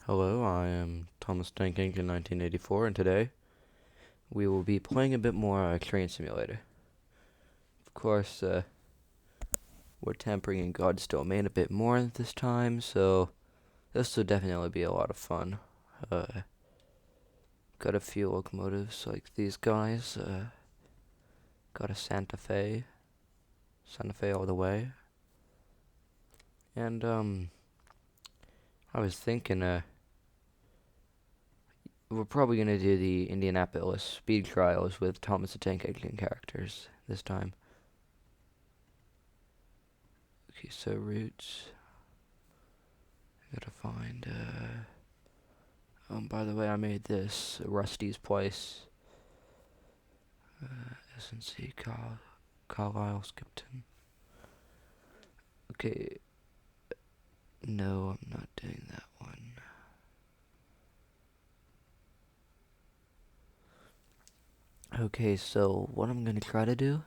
Hello, I am Thomas Tank Inc. in 1984, and today we will be playing a bit more Train Simulator. Of course, we're tampering in God's domain a bit more this time, so this will definitely be a lot of fun. Uh, got a few locomotives like these guys. Got a Santa Fe all the way. And, I was thinking, we're probably gonna do the Indianapolis Speed Trials with Thomas the Tank Engine characters this time. Okay, so routes. I gotta find, by the way, I made this Rusty's Place. S&C, Carlisle, Skipton. Okay, no, I'm not doing that one. Okay, so what I'm gonna try to do,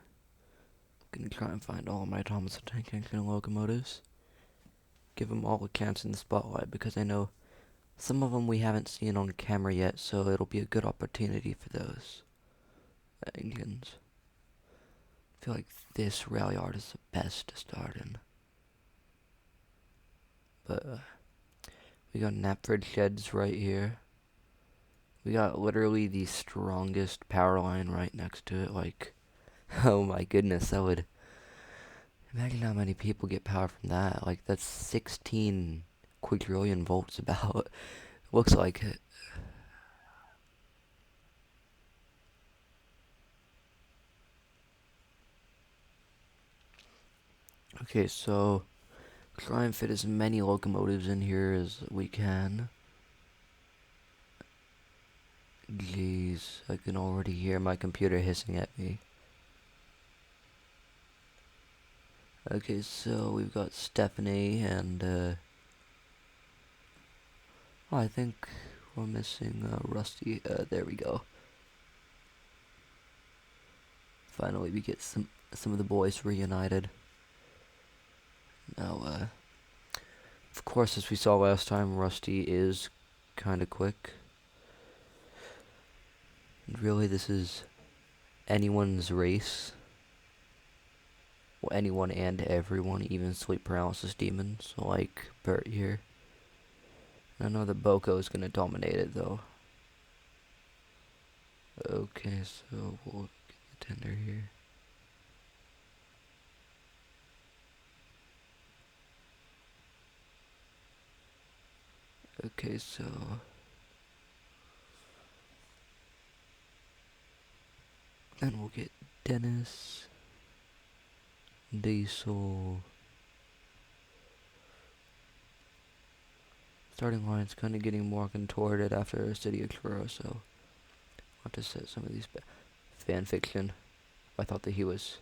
I'm gonna try and find all of my Thomas the Tank Engine locomotives. Give them all a chance in the spotlight, because I know some of them we haven't seen on camera yet, so it'll be a good opportunity for those engines. I feel like this rail yard is the best to start in. But we got Knapford sheds right here. We got literally the strongest power line right next to it. Like, oh my goodness, that would... Imagine how many people get power from that. Like, that's 16 quadrillion volts about. Looks like it. Okay, so try and fit as many locomotives in here as we can. Jeez, I can already hear my computer hissing at me. Okay, so we've got Stephanie and, oh, I think we're missing, Rusty. There we go. Finally, we get some of the boys reunited. Now, of course, as we saw last time, Rusty is kind of quick. And really, this is anyone's race. Well, anyone and everyone, even sleep paralysis demons, like Bert here. I know that Boko is going to dominate it, though. Okay, so we'll get the tender here. Okay, so... Then we'll get Dennis, Diesel. Starting line's kind of getting more contorted after City of Truro, so I'll have to set some of these fan fiction. I thought that he was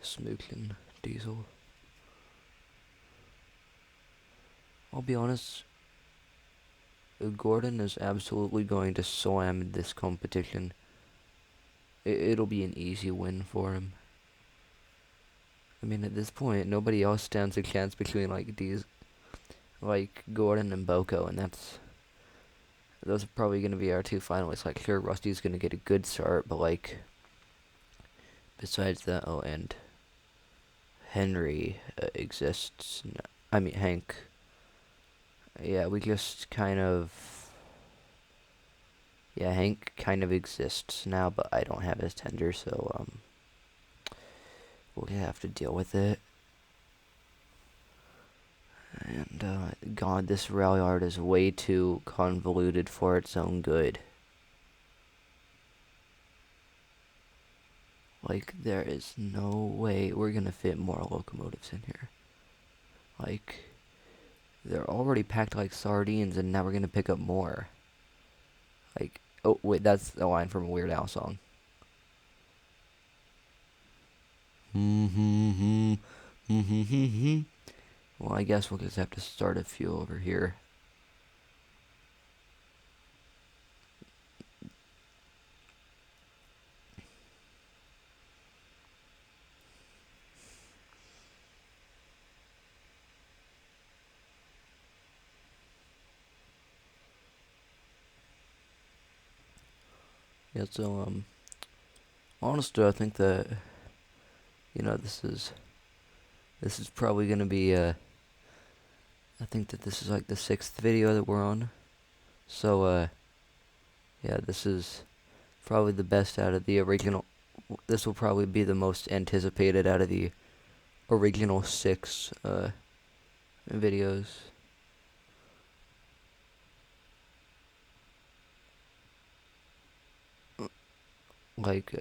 smooching Diesel. I'll be honest, Gordon is absolutely going to slam this competition. It'll be an easy win for him. I mean, at this point, nobody else stands a chance between like Gordon and Boko, and those are probably going to be our two finalists. Like, sure, Rusty's going to get a good start, but like, besides that, oh, and Henry exists. I mean, Hank. Yeah, we just kind of... Yeah, Hank kind of exists now, but I don't have his tender, so, we'll have to deal with it. And, God, this rail yard is way too convoluted for its own good. Like, there is no way we're gonna fit more locomotives in here. Like, they're already packed like sardines, and now we're gonna pick up more. Like, oh, wait, that's a line from a Weird Al song. Well, I guess we'll just have to start a few over here. Yeah, so, honestly, I think that, this is probably gonna be, I think that this is like the 6th video that we're on. So, yeah, this is probably the best out of the original. This will probably be the most anticipated out of the original 6, videos. Like,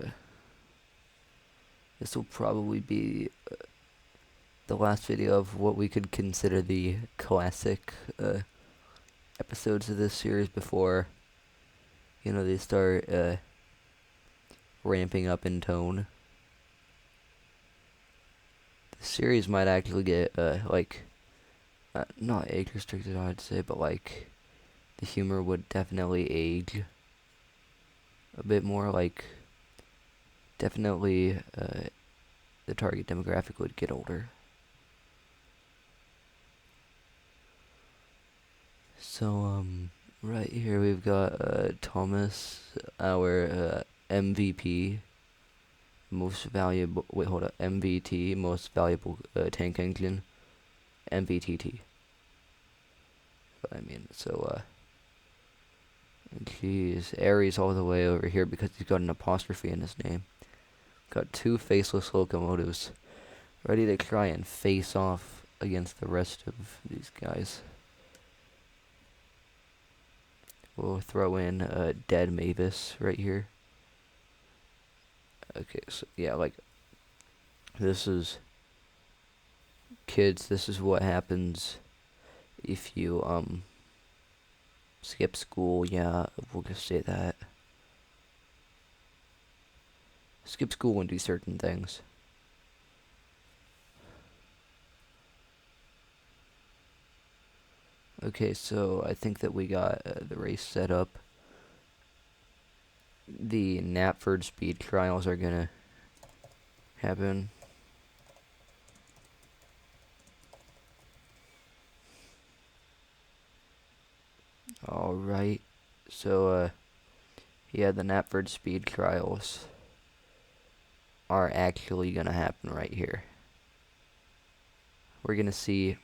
this will probably be the last video of what we could consider the classic, episodes of this series before, they start, ramping up in tone. The series might actually get, not age restricted, I'd say, but, like, the humor would definitely age a bit more, like, definitely, the target demographic would get older. So, right here we've got, Thomas, our, MVP, most valuable, wait, hold up, MVT, most valuable, tank engine, MVTT. But I mean, so, jeez, Aries all the way over here because he's got an apostrophe in his name. Got 2 faceless locomotives ready to try and face off against the rest of these guys. We'll throw in Dead Mavis right here. Okay, so yeah, like, this is, kids, this is what happens if you, skip school. Yeah, we'll just say that. Skip school and do certain things. Okay, so I think that we got the race set up. The Knapford Speed Trials are gonna happen. Alright, so, yeah, the Knapford Speed Trials are actually gonna happen right here. We're gonna see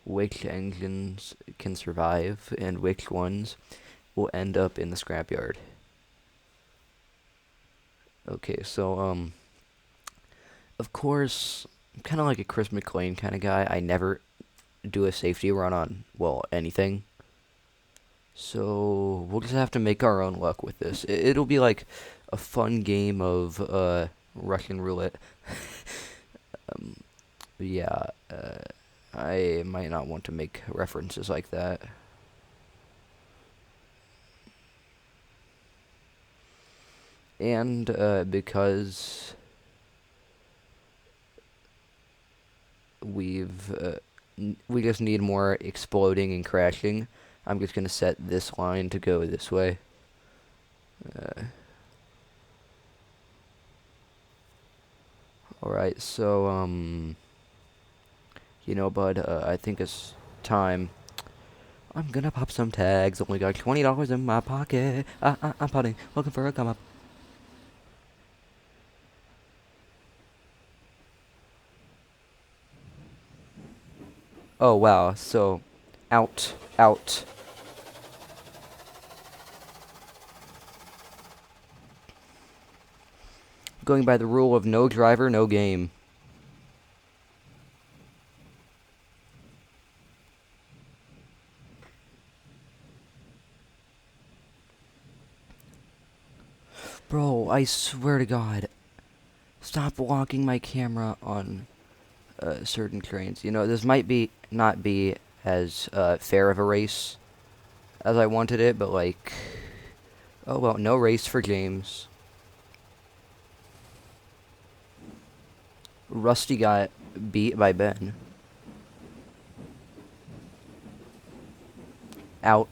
which engines can survive and which ones will end up in the scrapyard. Okay, so, of course, I'm kind of like a Chris McLean kind of guy. I never do a safety run on, well, anything. So, we'll just have to make our own luck with this. It'll be like a fun game of, Russian roulette. Yeah, I might not want to make references like that. And, because we just need more exploding and crashing, I'm just gonna set this line to go this way. Alright, so, bud, I think it's time. I'm gonna pop some tags. Only got $20 in my pocket. I'm putting, looking for a come up. Oh wow, so out. Going by the rule of no driver, no game. Bro, I swear to God. Stop locking my camera on certain trains. This might not be as fair of a race as I wanted it, but like, oh well, no race for James. Rusty got beat by Ben. Out.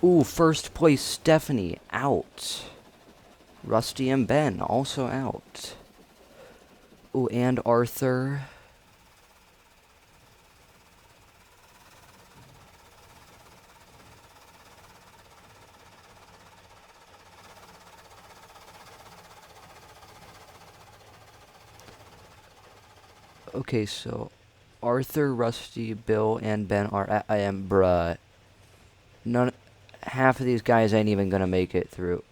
Ooh, first place Stephanie, out. Rusty and Ben, also out. Ooh, and Arthur. Okay, so Arthur, Rusty, Bill, and Ben are I am bruh. None, half of these guys ain't even gonna make it through.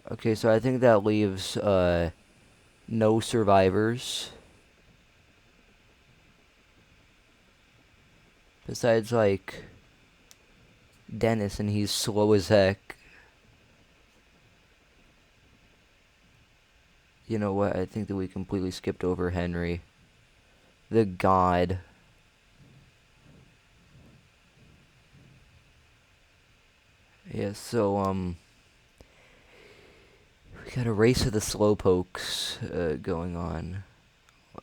Okay, so I think that leaves no survivors. Besides like Dennis, and he's slow as heck. You know what? I think that we completely skipped over Henry. The god. Yeah, so we got a race of the slowpokes going on.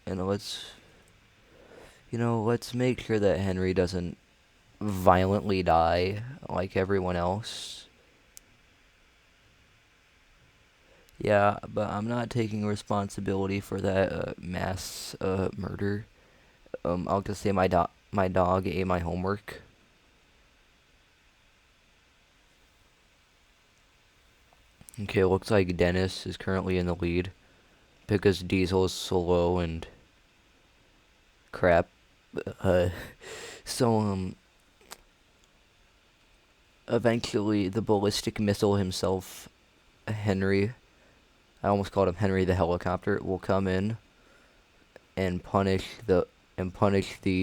And let's make sure that Henry doesn't violently die like everyone else. Yeah, but I'm not taking responsibility for that mass murder. I'll just say my dog ate my homework. Okay, looks like Dennis is currently in the lead because Diesel is slow and crap. Uh, so eventually the ballistic missile himself, Henry, I almost called him Henry the helicopter, will come in and punish the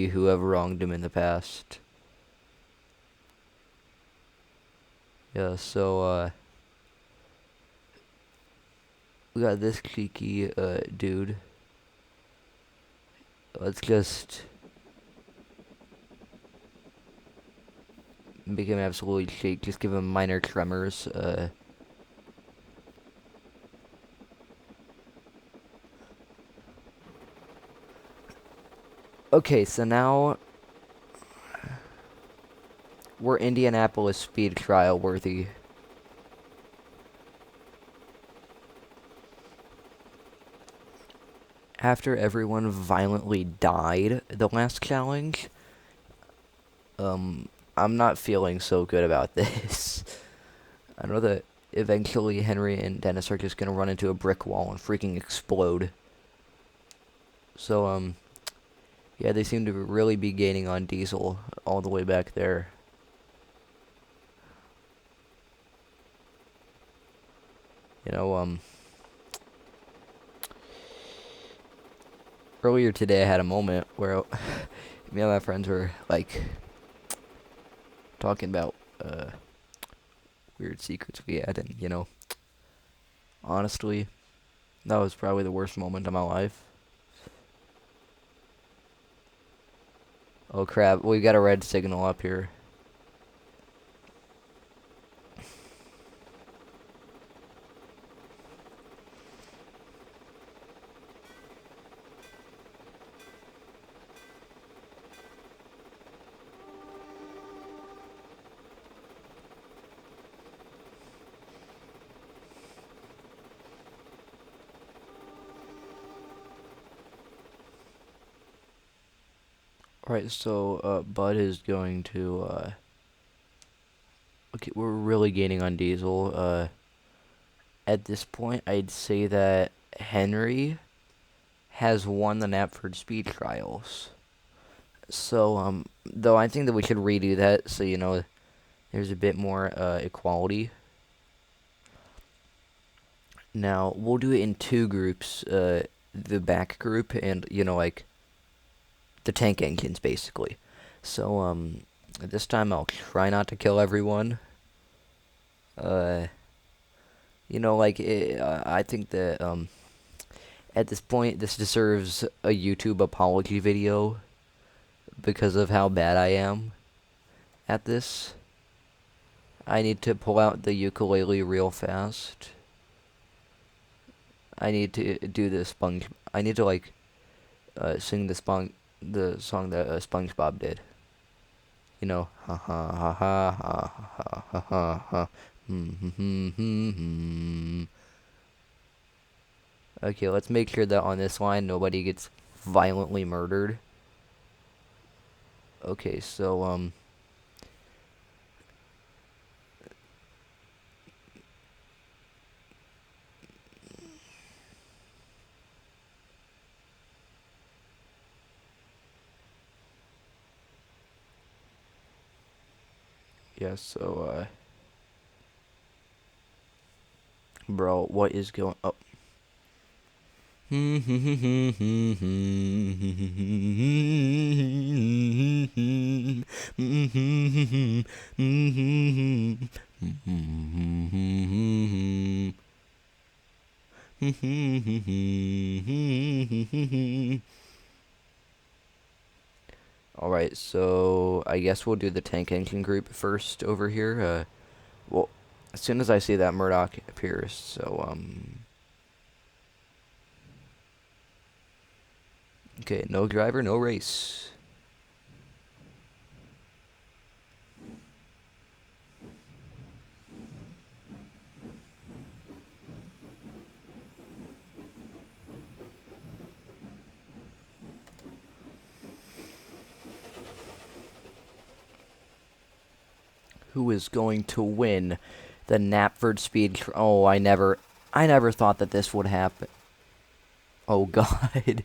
whoever wronged him in the past. Yeah, so we got this cheeky dude. Let's just make him absolutely shake. Just give him minor tremors. Okay, so now we're Indianapolis speed trial worthy. After everyone violently died the last challenge, I'm not feeling so good about this. I know that eventually Henry and Dennis are just gonna run into a brick wall and freaking explode. So, yeah, they seem to really be gaining on Diesel all the way back there. You know, earlier today I had a moment where me and my friends were, like, talking about, weird secrets we had, and, honestly, that was probably the worst moment of my life. Oh crap, we got a red signal up here. Alright, so, Bud is going to, okay, we're really gaining on Diesel. At this point, I'd say that Henry has won the Knapford Speed Trials. So, though I think that we should redo that so, there's a bit more, equality. Now, we'll do it in two groups, the back group and, like, the tank engines, basically. So, this time I'll try not to kill everyone. I think that, at this point, this deserves a YouTube apology video because of how bad I am at this. I need to pull out the ukulele real fast. I need to do the sponge. I need to sing the song that SpongeBob did. Ha ha ha ha ha ha ha ha ha. Okay, let's make sure that on this line nobody gets violently murdered. Okay, so Yeah, so, bro, what is going... Oh. Alright, so I guess we'll do the tank engine group first over here. Well, as soon as I see that Murdoch appears, so, okay, no driver, no race. Who is going to win the Knapford Speed Oh, I never thought that this would happen. Oh, God.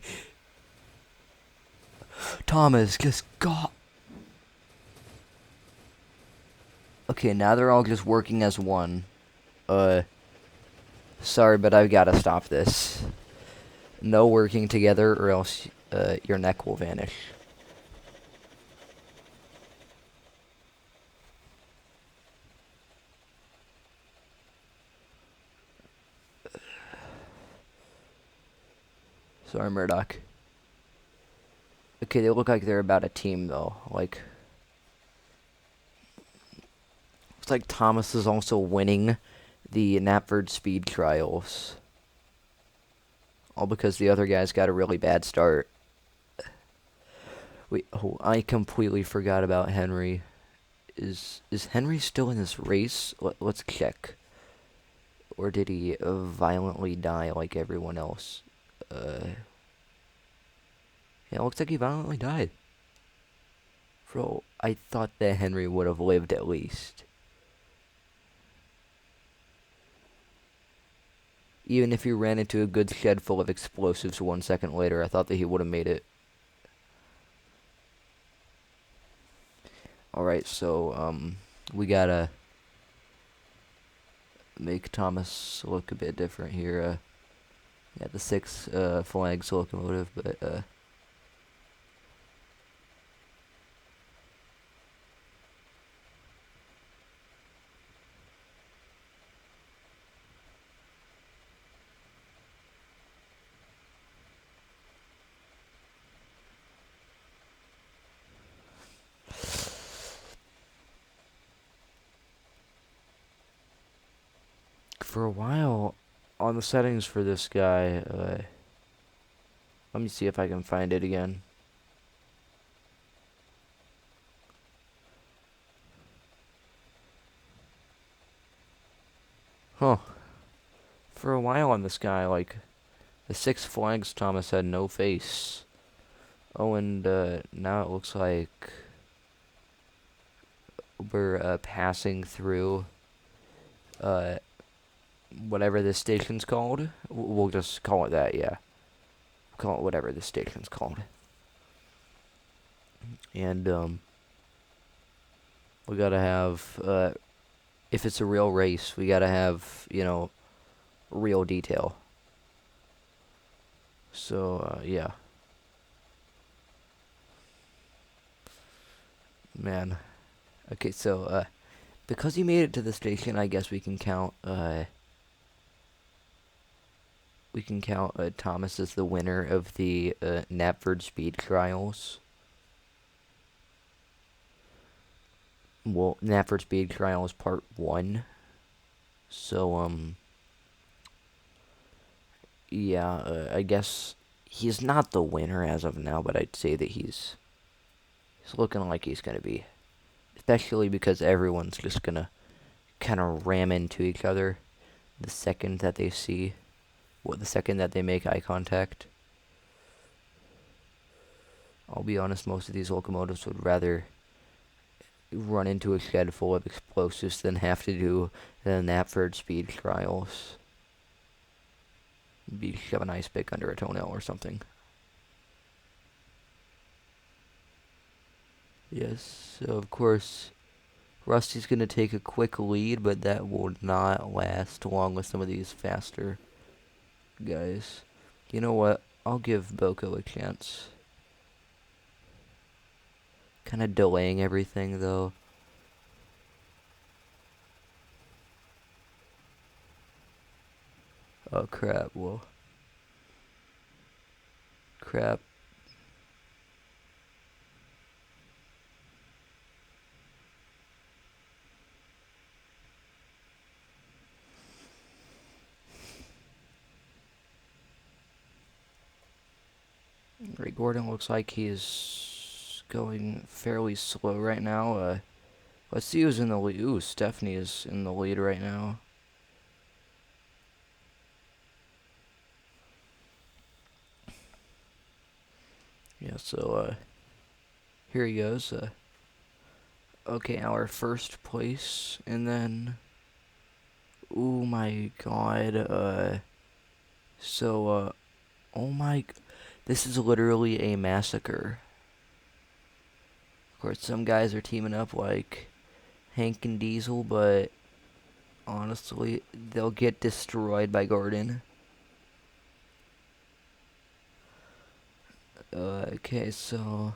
Thomas just got... Okay, now they're all just working as one. Sorry, but I've got to stop this. No working together or else, your neck will vanish. Sorry, Murdoch. Okay, they look like they're about a team, though. Like... Looks like Thomas is also winning the Knapford Speed Trials. All because the other guys got a really bad start. Wait, oh, I completely forgot about Henry. Is Henry still in this race? Let's check. Or did he violently die like everyone else? Yeah, it looks like he violently died. Bro, I thought that Henry would have lived at least. Even if he ran into a good shed full of explosives 1 second later, I thought that he would have made it. Alright, so, we gotta make Thomas look a bit different here. Yeah, the 6 flags locomotive, but, for a while, on the settings for this guy, let me see if I can find it again. Huh. For a while on this guy, like, the 6 flags Thomas had no face. Oh, and, now it looks like we're, passing through, whatever this station's called. We'll just call it that, yeah. Call it whatever this station's called. And, we gotta have, if it's a real race, we gotta have, you know, real detail. So, yeah. Man. Okay, so, because you made it to the station, I guess we can count, Thomas as the winner of the, Knapford Speed Trials. Well, Knapford Speed Trials Part 1. So, yeah, I guess he's not the winner as of now, but I'd say that he's looking like he's gonna be. Especially because everyone's just gonna kind of ram into each other the second that they see, well, the second that they make eye contact. I'll be honest, most of these locomotives would rather run into a shed full of explosives than have to do the Knapford Speed Trials. Be shove an ice pick under a toenail or something. Yes, so of course, Rusty's gonna take a quick lead, but that will not last long with some of these faster guys. You know what? I'll give Boko a chance. Kind of delaying everything, though. Oh, crap. Well. Crap. Right, Gordon looks like he's going fairly slow right now. Let's see who's in the lead. Ooh, Stephanie is in the lead right now. Yeah, so, here he goes. Okay, our first place, and then... Oh my god, oh my... This is literally a massacre. Of course, some guys are teaming up like Hank and Diesel, but honestly, they'll get destroyed by Gordon. Okay, so...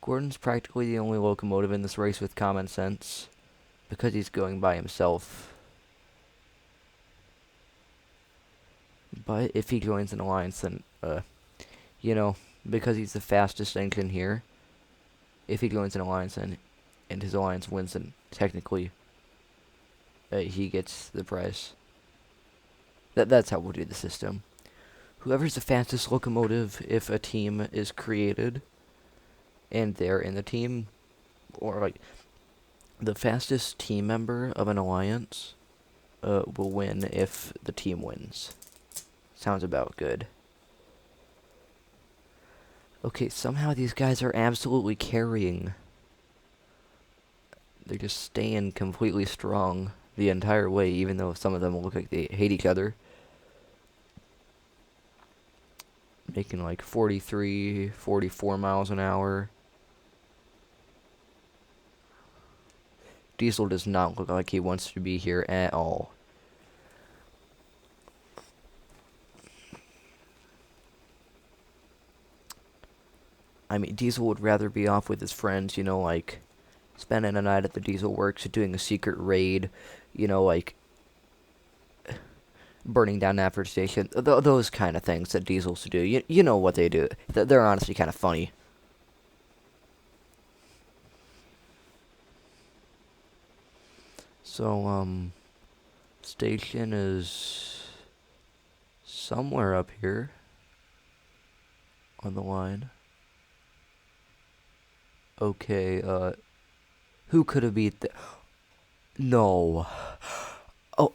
Gordon's practically the only locomotive in this race with common sense, because he's going by himself. But if he joins an alliance, then, you know, because he's the fastest engine here, if he joins an alliance and his alliance wins, then technically he gets the prize. That's how we'll do the system. Whoever's the fastest locomotive, if a team is created and they're in the team, or like the fastest team member of an alliance will win if the team wins. Sounds about good. Okay, somehow these guys are absolutely carrying. They're just staying completely strong the entire way, even though some of them look like they hate each other. Making like 43, 44 miles an hour. Diesel does not look like he wants to be here at all. I mean, Diesel would rather be off with his friends, you know, like spending a night at the Diesel Works, doing a secret raid, you know, like burning down Knapford Station, those kind of things that Diesels do. You know what they do. They're honestly kind of funny. So, station is somewhere up here on the line. Okay, who could have beat the... No. Oh,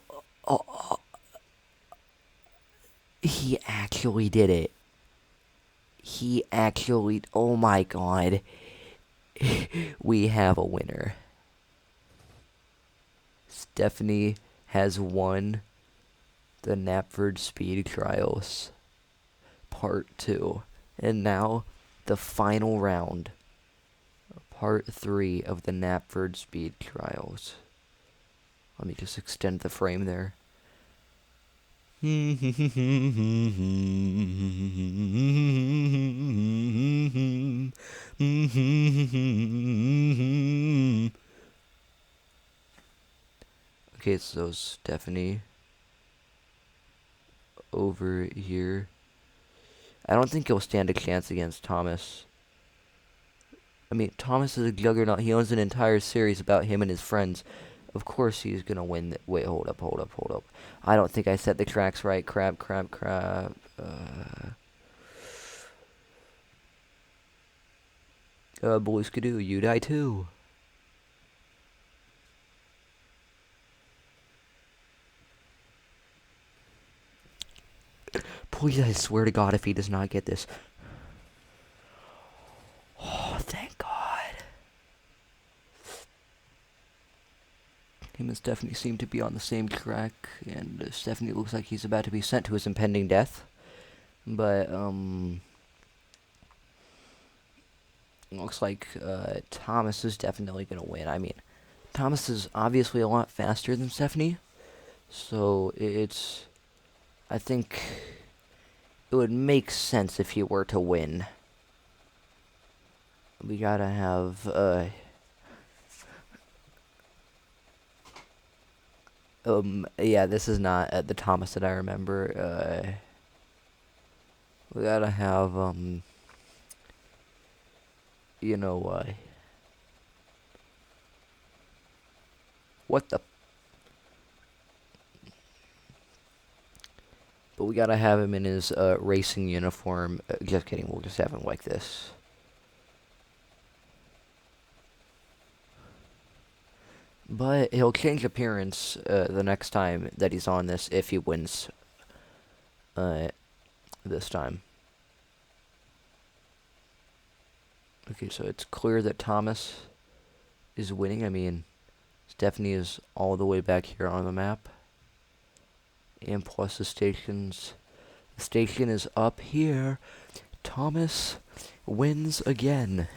he actually did it. He actually... Oh my god. We have a winner. Stephanie has won the Knapford Speed Trials Part 2. And now, the final round. Part 3 of the Knapford Speed Trials. Let me just extend the frame there. Okay, so Stephanie over here. I don't think he'll stand a chance against Thomas. I mean, Thomas is a juggernaut. He owns an entire series about him and his friends. Of course he's gonna win. Wait, hold up. I don't think I set the tracks right. Crap. Blue Skidoo, you die too. Please, I swear to God, if he does not get this. Oh, thank God. Him and Stephanie seem to be on the same track, and Stephanie looks like he's about to be sent to his impending death. But, looks like, Thomas is definitely gonna win. I mean, Thomas is obviously a lot faster than Stephanie, so it's, I think it would make sense if he were to win. We gotta have, yeah, this is not the Thomas that I remember. We gotta have, you know, what the? But we gotta have him in his, racing uniform. Just kidding, we'll just have him like this. But he'll change appearance, the next time that he's on this if he wins, this time. Okay, so it's clear that Thomas is winning. I mean, Stephanie is all the way back here on the map. And plus the station is up here. Thomas wins again.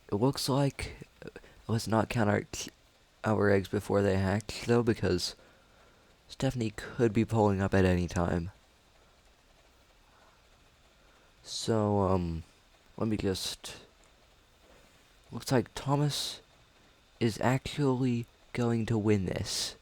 It looks like, let's not count our eggs before they hatch though, because Stephanie could be pulling up at any time. So, let me just, looks like Thomas is actually going to win this.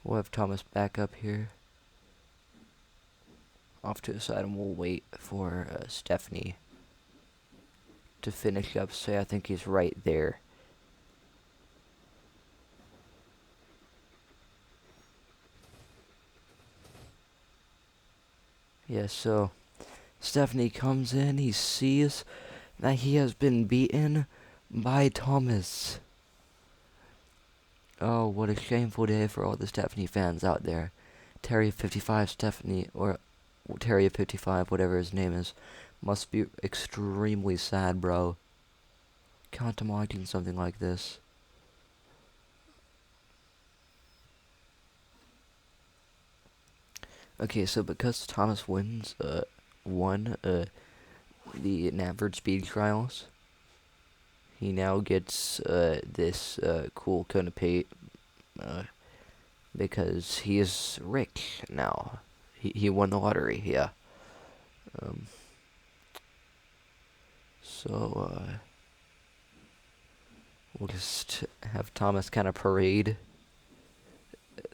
We'll have Thomas back up here, off to the side, and we'll wait for Stephanie to finish up. Say, I think he's right there. Yeah, so Stephanie comes in, he sees that he has been beaten by Thomas. Oh, what a shameful day for all the Stephanie fans out there. Terry55 Stephanie, or Terry55, whatever his name is, must be extremely sad, bro. Can't imagine something like this. Okay, so because Thomas won the Knapford Speed Trials, he now gets this cool cone of paint because he is rich now. He won the lottery, yeah. So we'll just have Thomas kind of parade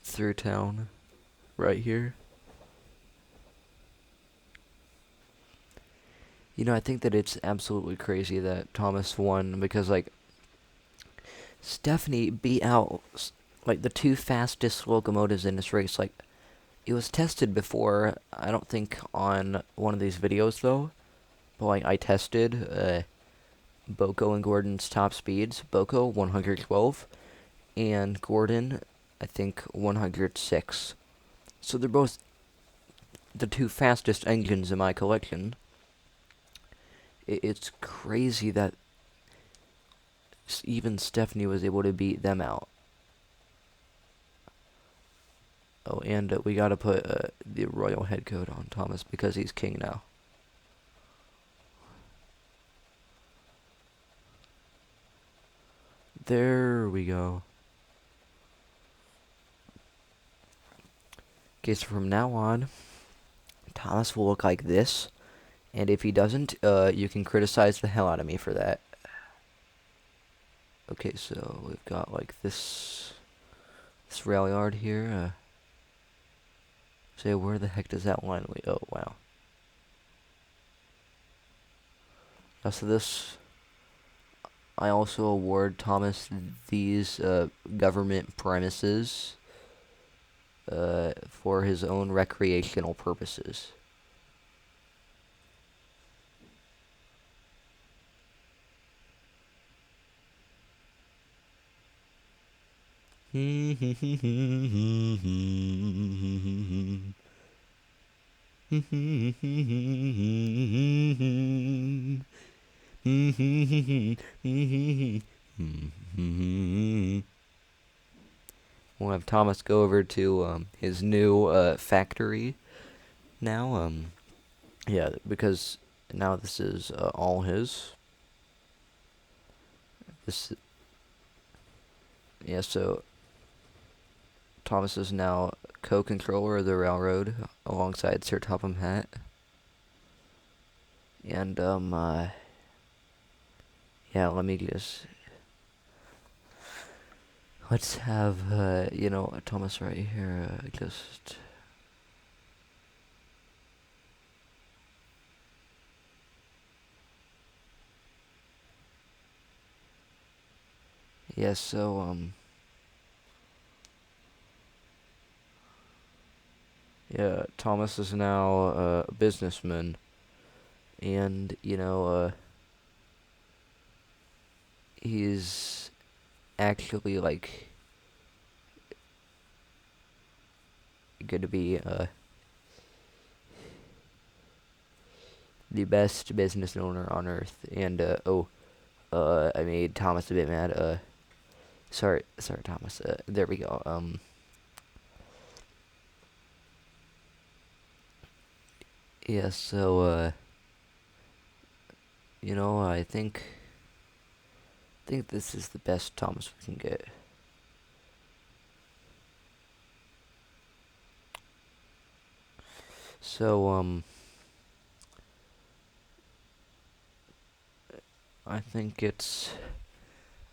through town right here. You know, I think that it's absolutely crazy that Thomas won because, like, Stephanie beat out, like, the two fastest locomotives in this race. Like, it was tested before, I don't think on one of these videos, though. But, like, I tested Boko and Gordon's top speeds. Boko, 112, and Gordon, I think, 106. So they're both the two fastest engines in my collection. It's crazy that even Stephanie was able to beat them out. Oh, and we gotta put the royal head coat on Thomas because he's king now. There we go. Okay, so from now on, Thomas will look like this. And if he doesn't, you can criticize the hell out of me for that. Okay, so we've got like this rail yard here. Say, where the heck does that line lead? Oh, wow. So this, I also award Thomas these government premises for his own recreational purposes. We'll have Thomas go over to his new factory now. Yeah, because now this is all his. This, yeah. So Thomas is now co-controller of the railroad alongside Sir Topham Hatt. And yeah. Let's have Thomas right here. Just. Yeah. So Yeah, Thomas is now a businessman, and he's actually like going to be the best business owner on earth. And I made Thomas a bit mad. Sorry, Thomas. There we go. Yeah. So I think this is the best Thomas we can get. So I think it's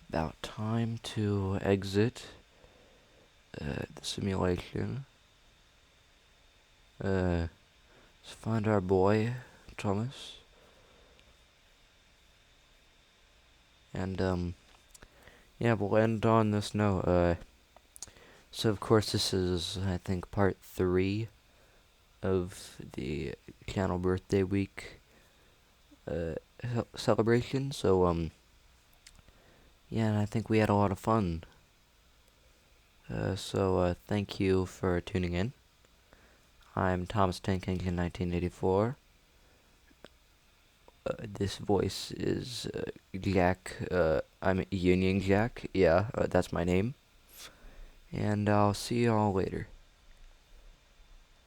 about time to exit the simulation. Let's find our boy, Thomas. And yeah, we'll end on this note. So of course this is, I think, part 3 of the channel birthday week celebration. So yeah, and I think we had a lot of fun. So thank you for tuning in. I'm Thomas Tank Engine 1984. This voice is Jack. I'm Union Jack. Yeah, that's my name. And I'll see y'all later.